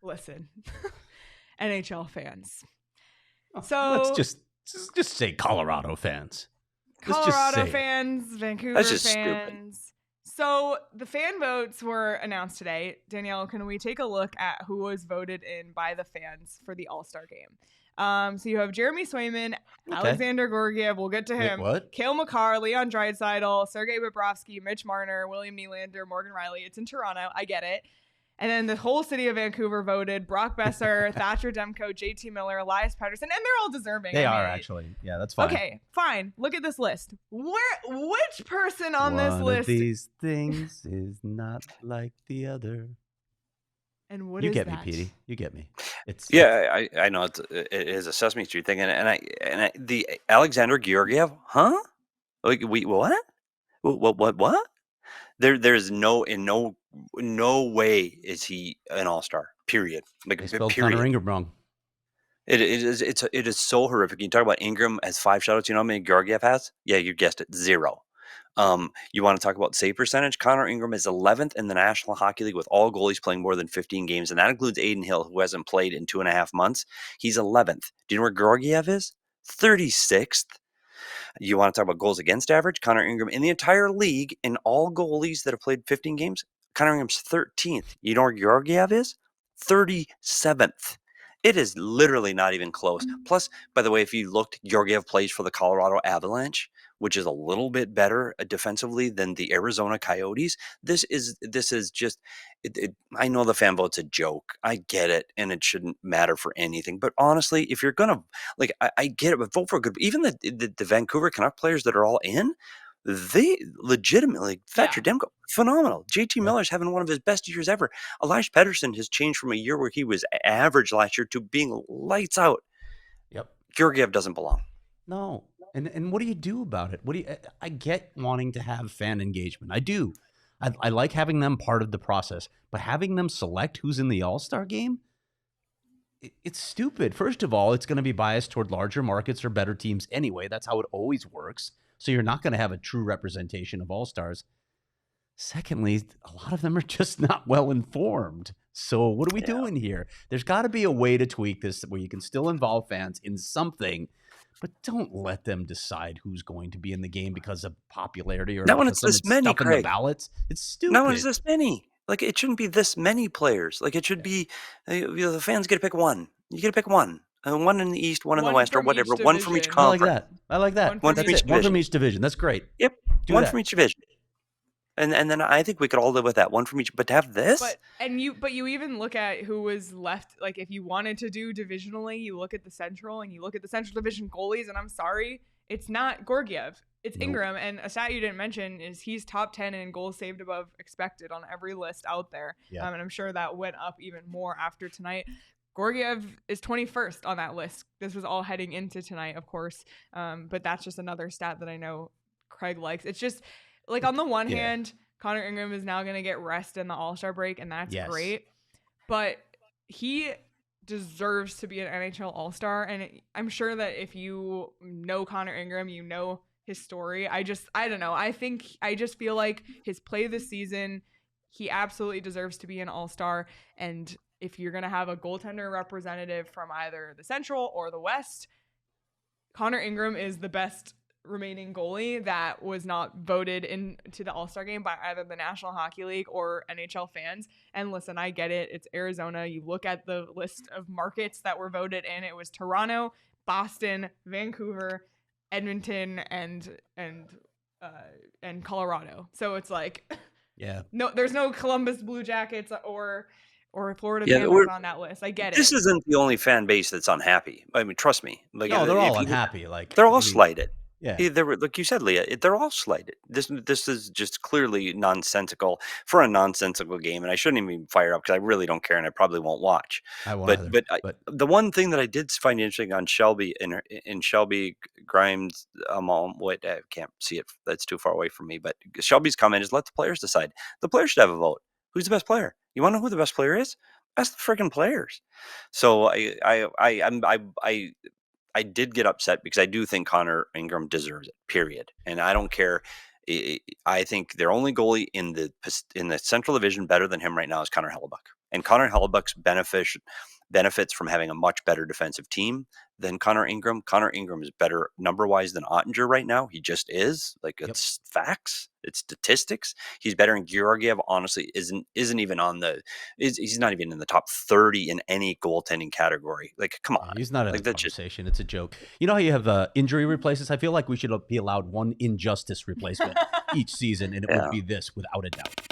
listen, NHL fans. Oh, So let's just say Colorado fans. Colorado fans, Vancouver just fans. stupid. So the fan votes were announced today. Danielle, can we take a look at who was voted in by the fans for the All-Star game? So you have Jeremy Swayman, Alexander Georgiev, we'll get to him. Wait, what? Cale Makar, Leon Draisaitl, Sergei Bobrovsky, Mitch Marner, William Nylander, Morgan Riley. It's in Toronto. I get it. And then the whole city of Vancouver voted. Brock Besser, Thatcher Demko, JT Miller, Elias Pettersson, and they're all deserving. They are actually. Yeah, that's fine. Okay, fine. Look at this list. Which person on this list? One of these things is not like the other. And what you is get that? me, Petey. You get me. I know it is a Sesame Street thing, and the Alexander Georgiev, huh? Like what? What? There's no way is he an all-star. Period. Like They spelled period. Connor Ingram wrong. It is so horrific. You talk about Ingram has 5 shutouts. You know how many Georgiev has? Yeah, you guessed it, 0. You want to talk about save percentage? Connor Ingram is 11th in the National Hockey League with all goalies playing more than 15 games, and that includes Aiden Hill, who hasn't played in 2.5 months. He's 11th. Do you know where Georgiev is? 36th. You want to talk about goals against average? Connor Ingram in the entire league, in all goalies that have played 15 games, Connor Ingram's 13th. You know where Georgiev is? 37th. It is literally not even close. Plus, by the way, if you looked, Georgiev plays for the Colorado Avalanche, which is a little bit better defensively than the Arizona Coyotes. This is just. I know the fan vote's a joke. I get it, and it shouldn't matter for anything. But honestly, if you're gonna I get it, but vote for good. Even the Vancouver Canuck players that are all in, they legitimately, Thatcher Demko, phenomenal. JT Miller's having one of his best years ever. Elias Pettersson has changed from a year where he was average last year to being lights out. Yep. Georgiev doesn't belong. No. And what do you do about it? I get wanting to have fan engagement. I do. I like having them part of the process, but having them select who's in the All-Star game, it's stupid. First of all, it's going to be biased toward larger markets or better teams anyway. That's how it always works. So you're not going to have a true representation of All-Stars. Secondly, a lot of them are just not well informed. So what are we doing here? There's got to be a way to tweak this where you can still involve fans in something, but don't let them decide who's going to be in the game because of popularity or not when it's this many, stuff in the ballots. It's stupid. Not when it's this many. Like, it shouldn't be this many players. Like, it should be the fans get to pick one. You get to pick one. One in the East, one in the West, or whatever. One from each conference. I like that. One from each division. That's great. Yep. One from each division. And then I think we could all live with that. One from each. But to have this? But you even look at who was left. Like, if you wanted to do divisionally, you look at the Central and you look at the Central Division goalies, and I'm sorry, it's not Georgiev. It's Ingram. And a stat you didn't mention is he's top 10 in goals saved above expected on every list out there. Yeah. And I'm sure that went up even more after tonight. Georgiev is 21st on that list. This was all heading into tonight, of course. But that's just another stat that I know Craig likes. It's just, like, on the one hand, Connor Ingram is now going to get rest in the All-Star break, and that's great. But he deserves to be an NHL All-Star, and I'm sure that if you know Connor Ingram, you know his story. I don't know. I just feel like his play this season, he absolutely deserves to be an All-Star. And if you're going to have a goaltender representative from either the Central or the West, Connor Ingram is the best remaining goalie that was not voted into the All-Star game by either the National Hockey League or NHL fans. And listen, I get it. It's Arizona. You look at the list of markets that were voted in. It was Toronto, Boston, Vancouver, Edmonton, and Colorado. So it's like, no, there's no Columbus Blue Jackets or Florida Panthers on that list. I get it. This isn't the only fan base that's unhappy. I mean, trust me. Like, no, they're all unhappy. Like, they're all slighted. Yeah, like you said, Leah, they're all slighted. This is just clearly nonsensical for a nonsensical game, and I shouldn't even fire up because I really don't care, and I probably won't watch. I won't either. But the one thing that I did find interesting on Shelby in Shelby Grimes, wait, I can't see it. That's too far away from me. But Shelby's comment is, let the players decide. The players should have a vote. Who's the best player? You want to know who the best player is? Ask the freaking players. So I did get upset because I do think Connor Ingram deserves it, period. And I don't care. I think their only goalie in the Central Division better than him right now is Connor Hellebuck. And Connor Hellebuyck's benefits from having a much better defensive team than Connor Ingram. Connor Ingram is better number-wise than Ottinger right now. He just is. Like, it's facts. It's statistics. He's better than Georgiev. Honestly, isn't even on the. He's not even in the top 30 in any goaltending category. Like, come on. He's not in like, the conversation. It's a joke. You know how you have injury replacements? I feel like we should be allowed one injustice replacement each season, and it would be this without a doubt.